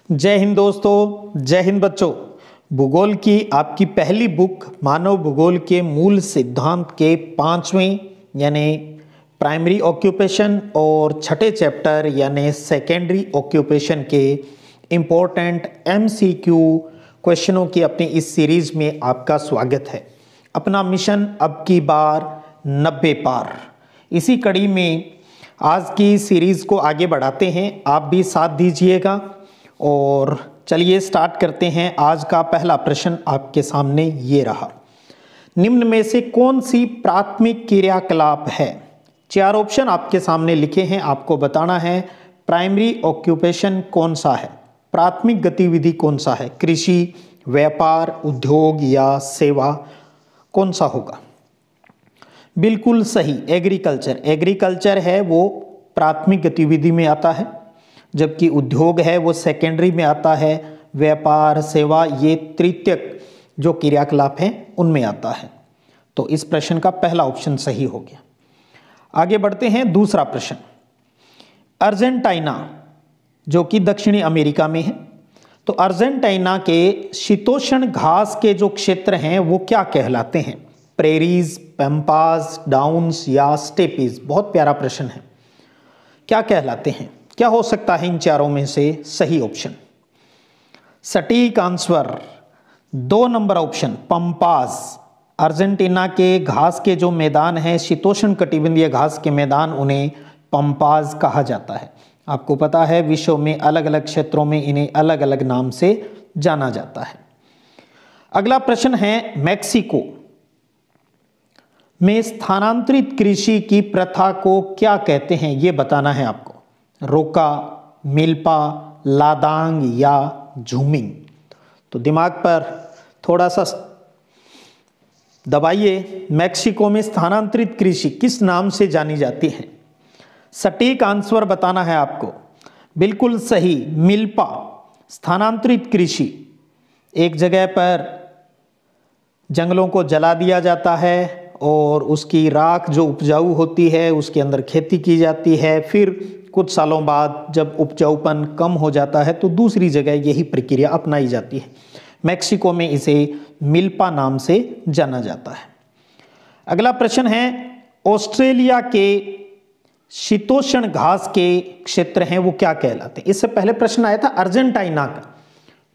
जय हिंद दोस्तों, जय हिंद बच्चों। भूगोल की आपकी पहली बुक मानव भूगोल के मूल सिद्धांत के 5वें यानी प्राइमरी ऑक्यूपेशन और छठे चैप्टर यानी सेकेंडरी ऑक्यूपेशन के इम्पोर्टेंट MCQ क्वेश्चनों की अपनी इस सीरीज में आपका स्वागत है। अपना मिशन अब की बार 90 पार। इसी कड़ी में आज की सीरीज को आगे बढ़ाते हैं, आप भी साथ दीजिएगा। और चलिए स्टार्ट करते हैं। आज का पहला प्रश्न आपके सामने ये रहा, निम्न में से कौन सी प्राथमिक क्रियाकलाप है? 4 ऑप्शन आपके सामने लिखे हैं, आपको बताना है प्राइमरी ऑक्यूपेशन कौन सा है, प्राथमिक गतिविधि कौन सा है, कृषि, व्यापार, उद्योग या सेवा, कौन सा होगा? बिल्कुल सही, एग्रीकल्चर। एग्रीकल्चर है वो प्राथमिक गतिविधि में आता है, जबकि उद्योग है वो सेकेंडरी में आता है, व्यापार, सेवा ये तृतीयक जो क्रियाकलाप हैं उनमें आता है। तो इस प्रश्न का पहला ऑप्शन सही हो गया। आगे बढ़ते हैं, दूसरा प्रश्न। अर्जेंटीना जो कि दक्षिणी अमेरिका में है, तो अर्जेंटीना के शीतोष्ण घास के जो क्षेत्र हैं वो क्या कहलाते हैं? प्रेरीज, पैम्पास, डाउन्स या स्टेपीज? बहुत प्यारा प्रश्न है। क्या कहलाते हैं? क्या हो सकता है इन चारों में से सही ऑप्शन? सटीक answer 2 number option, pampas. Argentina के घास के जो मैदान हैं, शीतोष्ण कटिबंधीय घास के मैदान, उन्हें पंपास कहा जाता है। आपको पता है विश्व में अलग अलग क्षेत्रों में इन्हें अलग अलग नाम से जाना जाता है। अगला प्रश्न है, मैक्सिको में स्थानांतरित कृषि की प्रथा को क्या कहते हैं? यह बताना है आपको। रोका, मिल्पा, लादांग या झूमिंग? तो दिमाग पर थोड़ा सा दबाइए। मैक्सिको में स्थानांतरित कृषि किस नाम से जानी जाती है? सटीक आंसर बताना है आपको। बिल्कुल सही, मिल्पा। स्थानांतरित कृषि, एक जगह पर जंगलों को जला दिया जाता है और उसकी राख जो उपजाऊ होती है उसके अंदर खेती की जाती है। फिर कुछ सालों बाद जब उपजाऊपन कम हो जाता है तो दूसरी जगह यही प्रक्रिया अपनाई जाती है। मैक्सिको में इसे मिल्पा नाम से जाना जाता है। अगला प्रश्न है, ऑस्ट्रेलिया के शीतोष्ण घास के क्षेत्र हैं वो क्या कहलाते हैं? इससे पहले प्रश्न आया था अर्जेंटीना का,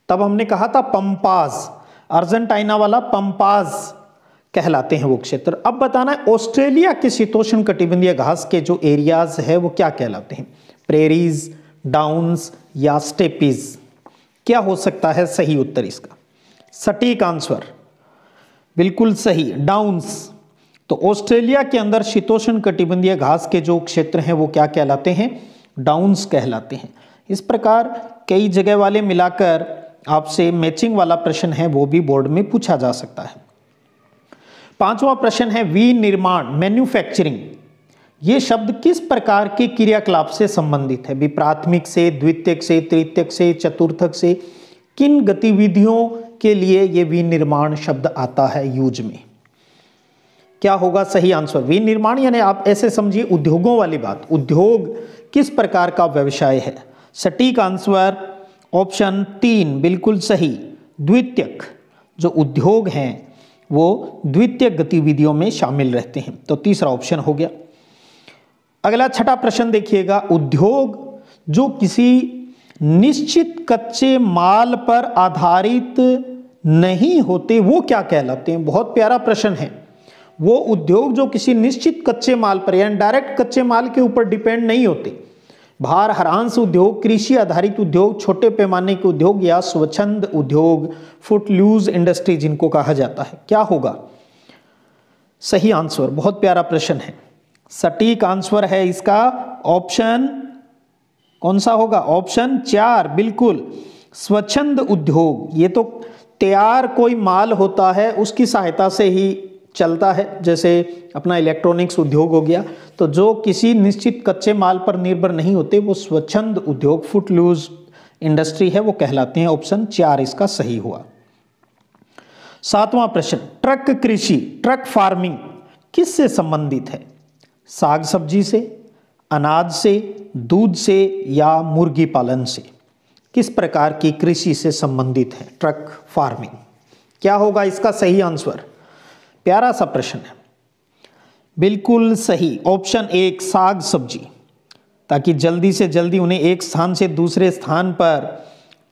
तब हमने कहा था पंपास। अर्जेंटीना वाला पंपास कहलाते हैं वो क्षेत्र। अब बताना है ऑस्ट्रेलिया के शीतोष्ण कटिबंधीय घास के जो एरियाज है वो क्या कहलाते हैं? प्रेरीज, डाउन्स या स्टेपीज? क्या हो सकता है सही उत्तर इसका? सटीक आंसर बिल्कुल सही, डाउन्स। तो ऑस्ट्रेलिया के अंदर शीतोष्ण कटिबंधीय घास के जो क्षेत्र हैं वो क्या कहलाते हैं? डाउन्स कहलाते हैं। इस प्रकार कई जगह वाले मिलाकर आपसे मैचिंग वाला प्रश्न है वो भी बोर्ड में पूछा जा सकता है। 5वां प्रश्न है, विनिर्माण, मैन्युफैक्चरिंग, ये शब्द किस प्रकार के क्रियाकलाप से संबंधित है? भी प्राथमिक से, द्वितीयक से, तृतीयक से, चतुर्थक से, किन गतिविधियों के लिए ये विनिर्माण शब्द आता है यूज में? क्या होगा सही आंसर? विनिर्माण यानी आप ऐसे समझिए उद्योगों वाली बात। उद्योग किस प्रकार का व्यवसाय है? सटीक आंसर ऑप्शन 3 बिल्कुल सही, द्वितीयक। जो उद्योग हैं वो द्वितीय गतिविधियों में शामिल रहते हैं। तो तीसरा ऑप्शन हो गया। अगला छठा प्रश्न देखिएगा, उद्योग जो किसी निश्चित कच्चे माल पर आधारित नहीं होते वो क्या कहलाते हैं? बहुत प्यारा प्रश्न है। वो उद्योग जो किसी निश्चित कच्चे माल पर यानी डायरेक्ट कच्चे माल के ऊपर डिपेंड नहीं होते, भार हरांश उद्योग, कृषि आधारित उद्योग, छोटे पैमाने के उद्योग या स्वच्छंद उद्योग, फुटलूज इंडस्ट्री जिनको कहा जाता है, क्या होगा सही आंसर? बहुत प्यारा प्रश्न है। सटीक आंसर है इसका ऑप्शन कौन सा होगा? ऑप्शन 4 बिल्कुल, स्वच्छंद उद्योग। ये तो तैयार कोई माल होता है उसकी सहायता से ही चलता है, जैसे अपना इलेक्ट्रॉनिक्स उद्योग हो गया। तो जो किसी निश्चित कच्चे माल पर निर्भर नहीं होते वो स्वच्छंद उद्योग, फुटलूज इंडस्ट्री है, वो कहलाते हैं। ऑप्शन 4 इसका सही हुआ। 7वां प्रश्न, ट्रक कृषि, ट्रक फार्मिंग किससे संबंधित है? साग सब्जी से, अनाज से, दूध से या मुर्गी पालन से? किस प्रकार की कृषि से संबंधित है? Truck farming. क्या होगा इसका सही आंसर? प्यारा सा प्रश्न है, बिल्कुल सही ऑप्शन 1 साग सब्जी, ताकि जल्दी से जल्दी उन्हें एक स्थान से दूसरे स्थान पर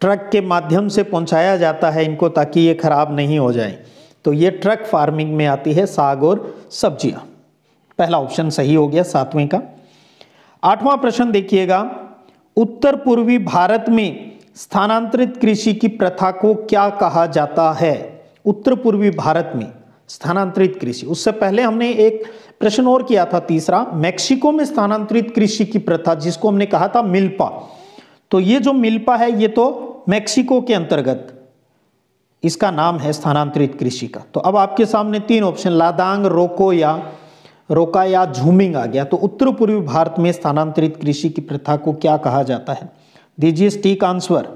ट्रक के माध्यम से पहुंचाया जाता है इनको, ताकि ये खराब नहीं हो जाए। तो ये ट्रक फार्मिंग में आती है साग और सब्जियां। पहला ऑप्शन सही हो गया 7वें का। 8वां प्रश्न देखिएगा, उत्तर पूर्वी भारत में स्थानांतरित कृषि की प्रथा को क्या कहा जाता है? उत्तर पूर्वी भारत में स्थानांतरित कृषि। उससे पहले हमने एक प्रश्न और किया था, तीसरा, मैक्सिको में स्थानांतरित कृषि की प्रथा, जिसको हमने कहा था मिल्पा। तो ये जो मिल्पा है ये तो मैक्सिको के अंतर्गत इसका नाम है स्थानांतरित कृषि का। तो अब आपके सामने 3 ऑप्शन लादांग, रोका या झूमिंग आ गया। तो उत्तर पूर्वी भारत में स्थानांतरित कृषि की प्रथा को क्या कहा जाता है? दीजिए सटीक आंसर।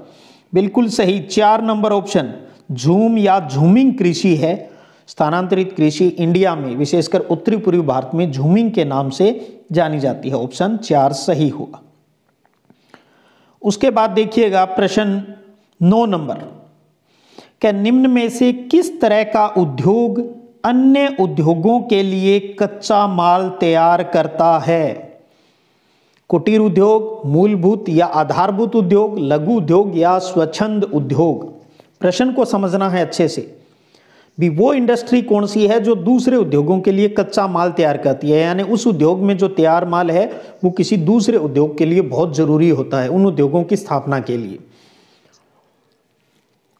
बिल्कुल सही 4 नंबर ऑप्शन झूम या झूमिंग कृषि है। स्थानांतरित कृषि इंडिया में विशेषकर उत्तरी पूर्वी भारत में झूमिंग के नाम से जानी जाती है। ऑप्शन 4 सही होगा। उसके बाद देखिएगा प्रश्न 9 नंबर, क्या निम्न में से किस तरह का उद्योग अन्य उद्योगों के लिए कच्चा माल तैयार करता है? कुटीर उद्योग, मूलभूत या आधारभूत उद्योग, लघु उद्योग या स्वच्छंद उद्योग? प्रश्न को समझना है अच्छे से भी। वो इंडस्ट्री कौन सी है जो दूसरे उद्योगों के लिए कच्चा माल तैयार करती है, यानी उस उद्योग में जो तैयार माल है वो किसी दूसरे उद्योग के लिए बहुत जरूरी होता है, उन उद्योगों की स्थापना के लिए।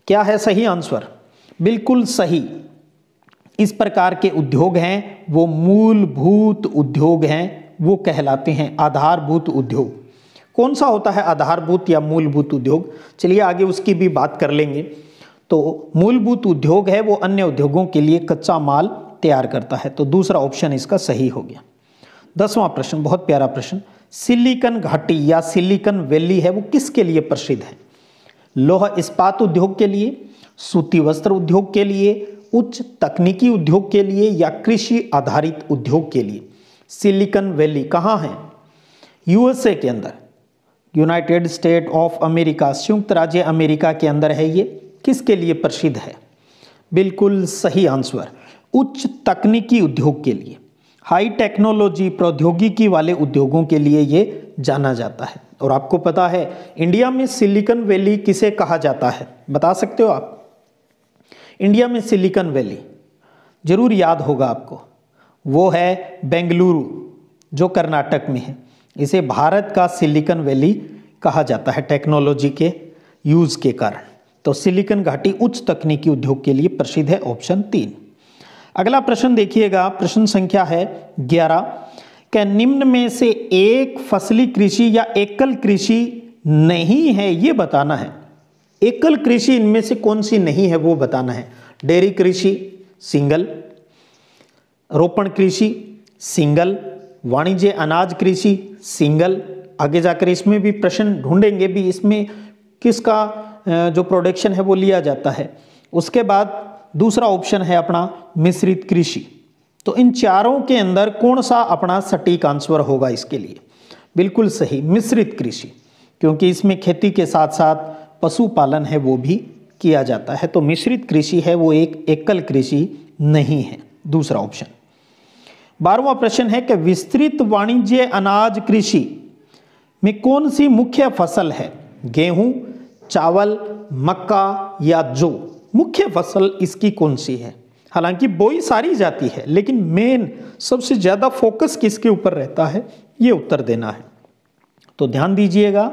क्या है सही आंसर? बिल्कुल सही। इस प्रकार के उद्योग हैं वो मूलभूत उद्योग हैं, वो कहलाते हैं आधारभूत उद्योग। कौन सा होता है आधारभूत या मूलभूत उद्योग? चलिए आगे उसकी भी बात कर लेंगे। तो मूलभूत उद्योग है वो अन्य उद्योगों के लिए कच्चा माल तैयार करता है। तो दूसरा ऑप्शन इसका सही हो गया। 10वां प्रश्न, बहुत प्यारा प्रश्न, सिलिकॉन घाटी या सिलिकॉन वैली है वो किसके लिए प्रसिद्ध है? लौह इस्पात उद्योग के लिए, सूती वस्त्र उद्योग के लिए, उच्च तकनीकी उद्योग के लिए या कृषि आधारित उद्योग के लिए? सिलिकॉन वैली कहाँ है? यूएसए के अंदर, यूनाइटेड स्टेट ऑफ अमेरिका, संयुक्त राज्य अमेरिका के अंदर है। ये किसके लिए प्रसिद्ध है? बिल्कुल सही आंसर, उच्च तकनीकी उद्योग के लिए, हाई टेक्नोलॉजी प्रौद्योगिकी वाले उद्योगों के लिए ये जाना जाता है। और आपको पता है इंडिया में सिलिकॉन वैली किसे कहा जाता है? बता सकते हो आप? इंडिया में सिलिकॉन वैली जरूर याद होगा आपको, वो है बेंगलुरु जो कर्नाटक में है। इसे भारत का सिलिकॉन वैली कहा जाता है टेक्नोलॉजी के यूज के कारण। तो सिलिकॉन घाटी उच्च तकनीकी उद्योग के लिए प्रसिद्ध है। ऑप्शन 3। अगला प्रश्न देखिएगा, प्रश्न संख्या है 11, क्या निम्न में से एक फसली कृषि या एकल कृषि नहीं है? ये बताना है। एकल कृषि इनमें से कौन सी नहीं है वो बताना है। डेयरी कृषि सिंगल, रोपण कृषि सिंगल, वाणिज्य अनाज कृषि सिंगल। आगे जाकर इसमें भी प्रश्न ढूंढेंगे भी इसमें किसका जो प्रोडक्शन है वो लिया जाता है। उसके बाद दूसरा ऑप्शन है अपना मिश्रित कृषि। तो इन चारों के अंदर कौन सा अपना सटीक आंसर होगा इसके लिए? बिल्कुल सही मिश्रित कृषि, क्योंकि इसमें खेती के साथ साथ पशुपालन है वो भी किया जाता है। तो मिश्रित कृषि है वो एक एकल कृषि नहीं है, दूसरा ऑप्शन। 12वां प्रश्न है कि विस्तृत वाणिज्य अनाज कृषि में कौन सी मुख्य फसल है? गेहूं, चावल, मक्का या जौ? मुख्य फसल इसकी कौन सी है? हालांकि बोई सारी जाती है, लेकिन मेन सबसे ज्यादा फोकस किसके ऊपर रहता है ये उत्तर देना है। तो ध्यान दीजिएगा,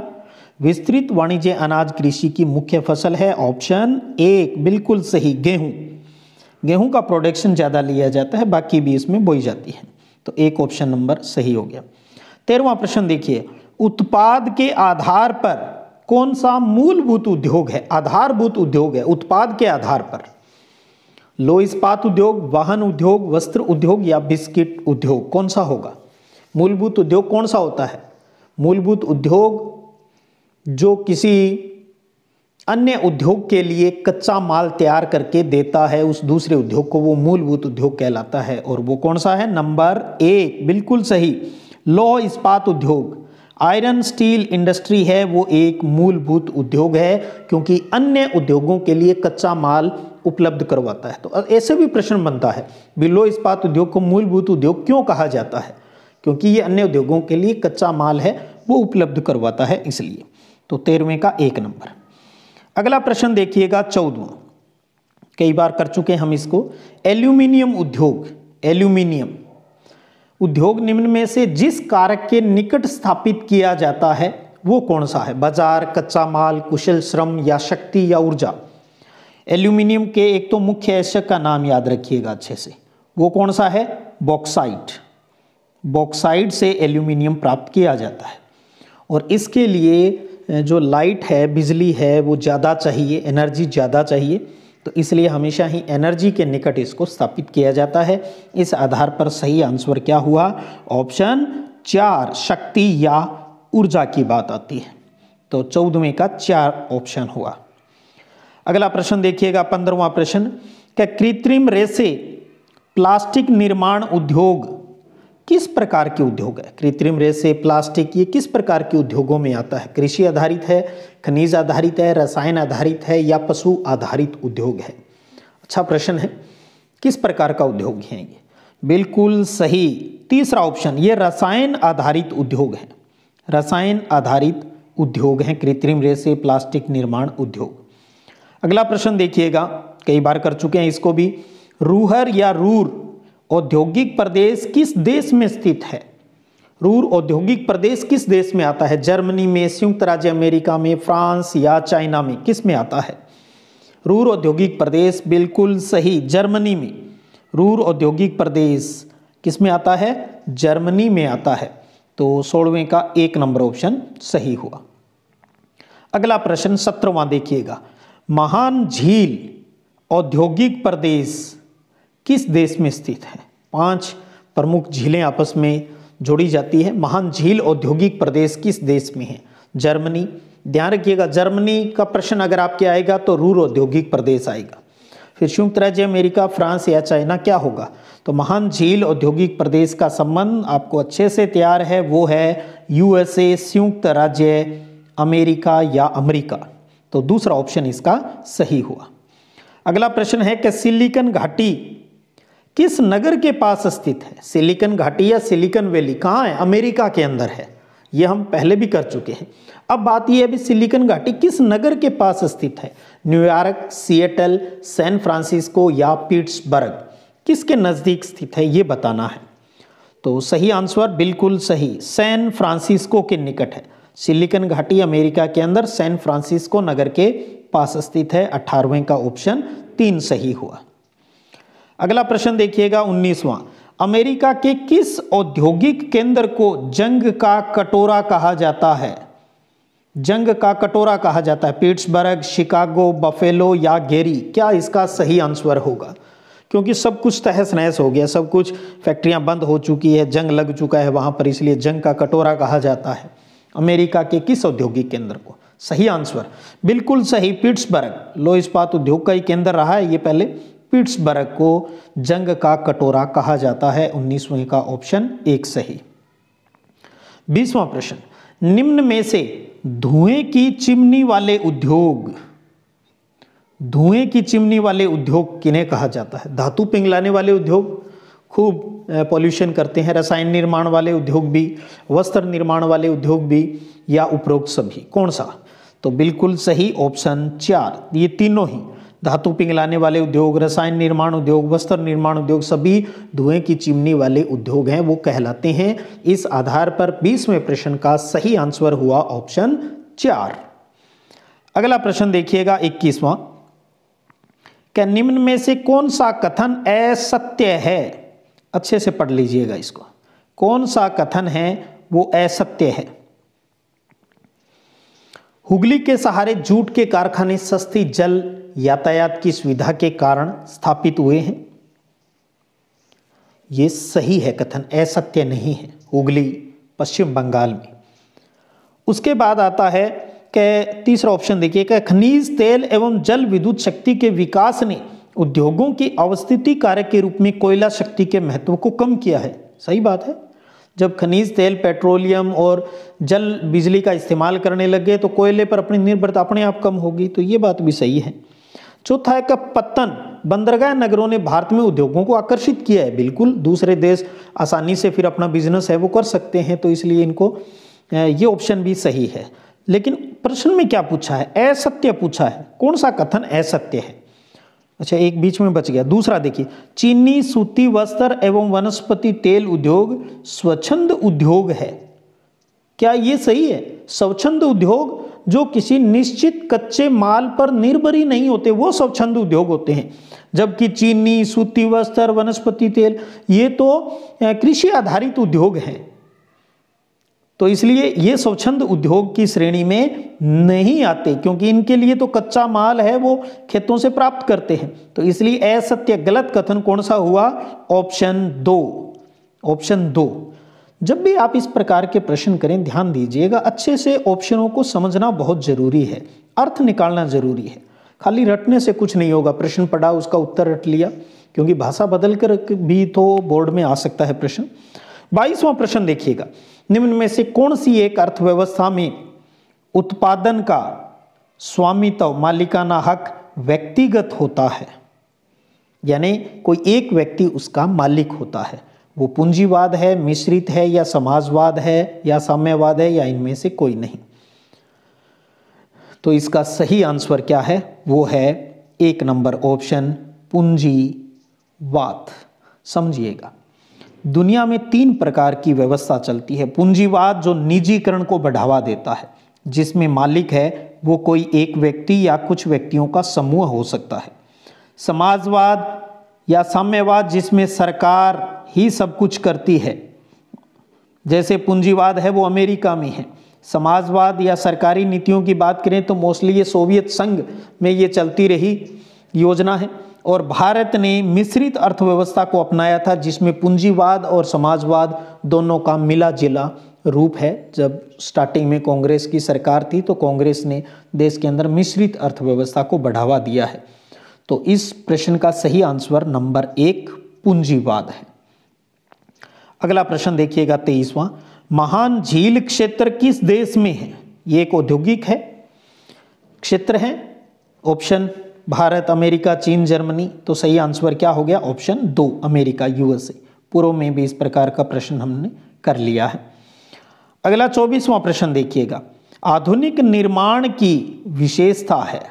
विस्तृत वाणिज्य अनाज कृषि की मुख्य फसल है ऑप्शन 1, बिल्कुल सही गेहूं। गेहूं का प्रोडक्शन ज्यादा लिया जाता है, बाकी भी इसमें बोई जाती है। तो 1 ऑप्शन नंबर सही हो गया। 13वां प्रश्न देखिए, उत्पाद के आधार पर कौन सा मूलभूत उद्योग है? आधारभूत उद्योग है उत्पाद के आधार पर। लौह इस्पात उद्योग, वाहन उद्योग, वस्त्र उद्योग या बिस्किट उद्योग? कौन सा होगा? मूलभूत उद्योग कौन सा होता है? मूलभूत उद्योग जो किसी अन्य उद्योग के लिए कच्चा माल तैयार करके देता है उस दूसरे उद्योग को, वो मूलभूत उद्योग कहलाता है। और वो कौन सा है? नंबर 1, बिल्कुल सही, लौह इस्पात उद्योग, आयरन स्टील इंडस्ट्री है वो एक मूलभूत उद्योग है, क्योंकि अन्य उद्योगों के लिए कच्चा माल उपलब्ध करवाता है। तो ऐसे भी प्रश्न बनता है, बिल्लो इस्पात उद्योग को मूलभूत उद्योग क्यों कहा जाता है? क्योंकि ये अन्य उद्योगों के लिए कच्चा माल है वो उपलब्ध करवाता है, इसलिए। तो 13वें का 1 नंबर। अगला प्रश्न देखिएगा 14वां, कई बार कर चुके हैं हम इसको। एल्यूमिनियम उद्योग, एल्यूमिनियम उद्योग निम्न में से जिस कारक के निकट स्थापित किया जाता है वो कौन सा है? बाजार, कच्चा माल, कुशल श्रम या शक्ति या ऊर्जा? एल्यूमिनियम के एक तो मुख्य आयस्क का नाम याद रखिएगा अच्छे से, वो कौन सा है? बॉक्साइट। बॉक्साइट से एल्यूमिनियम प्राप्त किया जाता है, और इसके लिए जो लाइट है, बिजली है, वो ज़्यादा चाहिए, एनर्जी ज़्यादा चाहिए, तो इसलिए हमेशा ही एनर्जी के निकट इसको स्थापित किया जाता है। इस आधार पर सही आंसर क्या हुआ? ऑप्शन 4 शक्ति या ऊर्जा की बात आती है। तो 14वें का 4 ऑप्शन हुआ। अगला प्रश्न देखिएगा 15वां प्रश्न, क्या कृत्रिम रेसे प्लास्टिक निर्माण उद्योग किस प्रकार के उद्योग है? कृत्रिम रेसे, प्लास्टिक, ये किस प्रकार के उद्योगों में आता है? कृषि आधारित है, खनिज आधारित है, रसायन आधारित है या पशु आधारित उद्योग है? अच्छा प्रश्न है, किस प्रकार का उद्योग है ये? बिल्कुल सही, तीसरा ऑप्शन, ये रसायन आधारित उद्योग है। रसायन आधारित उद्योग हैं कृत्रिम रेसे, प्लास्टिक निर्माण उद्योग। अगला प्रश्न देखिएगा, कई बार कर चुके हैं इसको भी। रूहर या रूर औद्योगिक प्रदेश किस देश में स्थित है? रूर औद्योगिक प्रदेश किस देश में आता है? जर्मनी में, संयुक्त राज्य अमेरिका में, फ्रांस या चाइना में? किस में आता है रूर औद्योगिक प्रदेश? बिल्कुल सही, जर्मनी में। रूर औद्योगिक प्रदेश किस में आता है? जर्मनी में आता है। तो 16वें का 1 नंबर ऑप्शन सही हुआ। अगला प्रश्न 17वां देखिएगा, महान झील औद्योगिक प्रदेश किस देश में स्थित है? 5 प्रमुख झीलें आपस में जोड़ी जाती है। महान झील औद्योगिक प्रदेश किस देश में है? जर्मनी। ध्यान रखिएगा, जर्मनी का प्रश्न अगर आपके आएगा तो रूर औद्योगिक प्रदेश आएगा। फिर संयुक्त राज्य अमेरिका, फ्रांस या चाइना क्या होगा? तो महान झील औद्योगिक प्रदेश का संबंध आपको अच्छे से तैयार है, वो है यूएसए, संयुक्त राज्य अमेरिका या अमेरिका। तो दूसरा ऑप्शन इसका सही हुआ। अगला प्रश्न है कि सिलिकॉन घाटी किस नगर के पास स्थित है? सिलिकॉन घाटी या सिलिकॉन वैली कहाँ है? अमेरिका के अंदर है। ये हम पहले भी कर चुके हैं। अब बात यह है भी सिलिकॉन घाटी किस नगर के पास स्थित है? न्यूयॉर्क, सिएटल, सैन फ्रांसिस्को या पिट्सबर्ग? किसके नज़दीक स्थित है ये बताना है। तो सही आंसर बिल्कुल सही, सैन फ्रांसिस्को के निकट है। सिलिकॉन घाटी अमेरिका के अंदर सैन फ्रांसिस्को नगर के पास स्थित है। 18वें का ऑप्शन 3 सही हुआ। अगला प्रश्न देखिएगा 19वां, अमेरिका के किस औद्योगिक केंद्र को जंग का कटोरा कहा जाता है? जंग का कटोरा कहा जाता है। पिट्सबर्ग, शिकागो, बफेलो या गेरी? क्या इसका सही आंसर होगा? क्योंकि सब कुछ तहस नहस हो गया, सब कुछ फैक्ट्रियां बंद हो चुकी है, जंग लग चुका है वहां पर, इसलिए जंग का कटोरा कहा जाता है। अमेरिका के किस औद्योगिक केंद्र को? सही आंसर बिल्कुल सही, पिट्सबर्ग। लौह इस्पात उद्योग का ही केंद्र रहा है ये पहले। पिट्सबर्ग को जंग का कटोरा कहा जाता है। 19वें का ऑप्शन 1 सही। 20वां प्रश्न, निम्न में से धुएं की चिमनी वाले उद्योग, धुएं की चिमनी वाले उद्योग किन्हें कहा जाता है? धातु पिघलाने वाले उद्योग खूब पॉल्यूशन करते हैं, रसायन निर्माण वाले उद्योग भी, वस्त्र निर्माण वाले उद्योग भी, या उपरोक्त सभी? कौन सा? तो बिल्कुल सही ऑप्शन 4, ये तीनों ही, धातु पिघलाने वाले उद्योग, रसायन निर्माण उद्योग, वस्त्र निर्माण उद्योग, सभी धुएं की चिमनी वाले उद्योग हैं, वो कहलाते हैं। इस आधार पर 20वें प्रश्न का सही आंसर हुआ ऑप्शन 4। अगला प्रश्न देखिएगा 21वां, क्या निम्न में से कौन सा कथन असत्य है? अच्छे से पढ़ लीजिएगा इसको। कौन सा कथन है वो असत्य है? हुगली के सहारे जूट के कारखाने सस्ती जल यातायात की सुविधा के कारण स्थापित हुए हैं। ये सही है कथन, असत्य नहीं है। हुगली पश्चिम बंगाल में। उसके बाद आता है कि तीसरा ऑप्शन देखिए कि खनिज तेल एवं जल विद्युत शक्ति के विकास ने उद्योगों की अवस्थिति कारक के रूप में कोयला शक्ति के महत्व को कम किया है। सही बात है। जब खनिज तेल, पेट्रोलियम और जल बिजली का इस्तेमाल करने लग गए तो कोयले पर अपनी निर्भरता अपने आप कम होगी। तो ये बात भी सही है। चौथा है का पत्तन, बंदरगाह नगरों ने भारत में उद्योगों को आकर्षित किया है। बिल्कुल, दूसरे देश आसानी से फिर अपना बिजनेस है वो कर सकते हैं, तो इसलिए इनको ये ऑप्शन भी सही है। लेकिन प्रश्न में क्या पूछा है? असत्य पूछा है। कौन सा कथन असत्य है? अच्छा, एक बीच में बच गया। दूसरा देखिए, चीनी सूती वस्त्र एवं वनस्पति तेल उद्योग स्वच्छंद उद्योग है। क्या ये सही है? स्वच्छंद उद्योग जो किसी निश्चित कच्चे माल पर निर्भर ही नहीं होते वो स्वच्छंद उद्योग होते हैं, जबकि चीनी, सूती वस्त्र, वनस्पति तेल ये तो कृषि आधारित उद्योग हैं। तो इसलिए ये स्वच्छंद उद्योग की श्रेणी में नहीं आते, क्योंकि इनके लिए तो कच्चा माल है वो खेतों से प्राप्त करते हैं। तो इसलिए असत्य, गलत कथन कौन सा हुआ? ऑप्शन 2। ऑप्शन 2। जब भी आप इस प्रकार के प्रश्न करें, ध्यान दीजिएगा, अच्छे से ऑप्शनों को समझना बहुत जरूरी है, अर्थ निकालना जरूरी है। खाली रटने से कुछ नहीं होगा। प्रश्न पढ़ा, उसका उत्तर रट लिया, क्योंकि भाषा बदल कर भी तो बोर्ड में आ सकता है प्रश्न। 22वां प्रश्न देखिएगा, निम्न में से कौन सी एक अर्थव्यवस्था में उत्पादन का स्वामित्व, मालिकाना हक व्यक्तिगत होता है? यानी कोई एक व्यक्ति उसका मालिक होता है। वो पूंजीवाद है, मिश्रित है, या समाजवाद है, या साम्यवाद है, या इनमें से कोई नहीं। तो इसका सही आंसर क्या है? वो है 1 नंबर ऑप्शन, पूंजीवाद। समझिएगा, दुनिया में 3 प्रकार की व्यवस्था चलती है। पूंजीवाद जो निजीकरण को बढ़ावा देता है, जिसमें मालिक है वो कोई एक व्यक्ति या कुछ व्यक्तियों का समूह हो सकता है। समाजवाद या साम्यवाद जिसमें सरकार ही सब कुछ करती है, जैसे पूंजीवाद है वो अमेरिका में है। समाजवाद या सरकारी नीतियों की बात करें तो मोस्टली ये सोवियत संघ में ये चलती रही योजना है। और भारत ने मिश्रित अर्थव्यवस्था को अपनाया था, जिसमें पूंजीवाद और समाजवाद दोनों का मिला जिला रूप है। जब स्टार्टिंग में कांग्रेस की सरकार थी तो कांग्रेस ने देश के अंदर मिश्रित अर्थव्यवस्था को बढ़ावा दिया है। तो इस प्रश्न का सही आंसर नंबर 1 पूंजीवाद है। अगला प्रश्न देखिएगा 23वां, महान झील क्षेत्र किस देश में है? ये एक औद्योगिक है क्षेत्र है। ऑप्शन भारत, अमेरिका, चीन, जर्मनी। तो सही आंसर क्या हो गया? Option 2 America, USA. पूर्व में भी इस प्रकार का प्रश्न हमने कर लिया है। अगला 24वां प्रश्न देखिएगा, आधुनिक निर्माण की विशेषता है।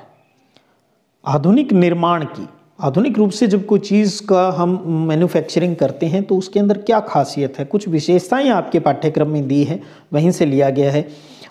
आधुनिक निर्माण की, आधुनिक रूप से जब कोई चीज़ का हम मैन्युफैक्चरिंग करते हैं तो उसके अंदर क्या खासियत है? कुछ विशेषताएं आपके पाठ्यक्रम में दी है, वहीं से लिया गया है।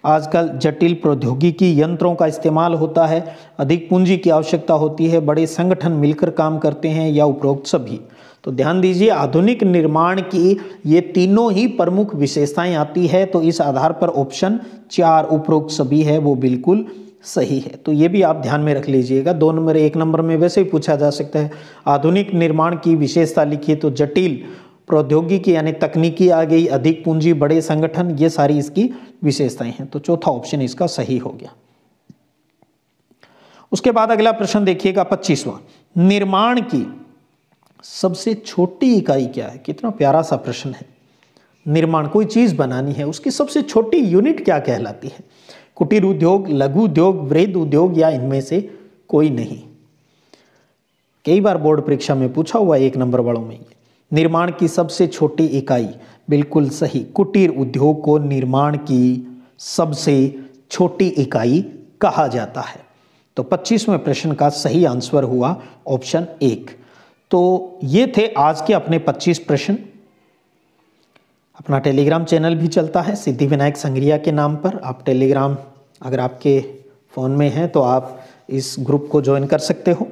आजकल जटिल प्रौद्योगिकी यंत्रों का इस्तेमाल होता है, अधिक पूंजी की आवश्यकता होती है, बड़े संगठन मिलकर काम करते हैं, या उपरोक्त सभी। तो ध्यान दीजिए, आधुनिक निर्माण की ये तीनों ही प्रमुख विशेषताएं आती है। तो इस आधार पर ऑप्शन 4 उपरोक्त सभी है वो बिल्कुल सही है। तो ये भी आप ध्यान में रख लीजिएगा। 2 नंबर 1 नंबर में वैसे ही पूछा जा सकता है, आधुनिक निर्माण की विशेषता लिखिए, तो जटिल प्रौद्योगिकी यानी तकनीकी आ गई, अधिक पूंजी, बड़े संगठन, ये सारी इसकी विशेषताएं हैं। तो चौथा ऑप्शन इसका सही हो गया। उसके बाद अगला प्रश्न देखिएगा 25वां, निर्माण की सबसे छोटी इकाई क्या है? कितना प्यारा सा प्रश्न है। निर्माण, कोई चीज बनानी है, उसकी सबसे छोटी यूनिट क्या कहलाती है? कुटीर उद्योग, लघु उद्योग, वृहद उद्योग, या इनमें से कोई नहीं? कई बार बोर्ड परीक्षा में पूछा हुआ 1 नंबर वालों में। निर्माण की सबसे छोटी इकाई, बिल्कुल सही, कुटीर उद्योग को निर्माण की सबसे छोटी इकाई कहा जाता है। तो 25वें प्रश्न का सही आंसर हुआ ऑप्शन 1। तो ये थे आज के अपने 25 प्रश्न। अपना टेलीग्राम चैनल भी चलता है सिद्धिविनायक संग्रिया के नाम पर। आप टेलीग्राम अगर आपके फ़ोन में है तो आप इस ग्रुप को ज्वाइन कर सकते हो।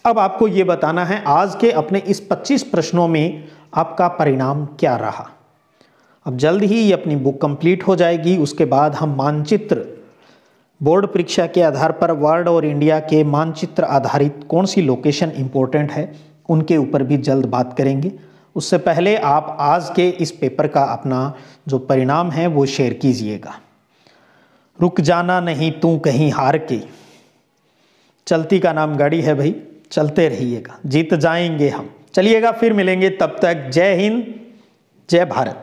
अब आपको ये बताना है आज के अपने इस 25 प्रश्नों में आपका परिणाम क्या रहा। अब जल्द ही ये अपनी बुक कंप्लीट हो जाएगी। उसके बाद हम मानचित्र, बोर्ड परीक्षा के आधार पर वर्ल्ड और इंडिया के मानचित्र आधारित कौन सी लोकेशन इंपॉर्टेंट है उनके ऊपर भी जल्द बात करेंगे। उससे पहले आप आज के इस पेपर का अपना जो परिणाम है वो शेयर कीजिएगा। रुक जाना नहीं तू कहीं हार के, चलती का नाम गाड़ी है भाई, चलते रहिएगा, जीत जाएंगे हम। चलिएगा, फिर मिलेंगे, तब तक जय हिंद, जय भारत।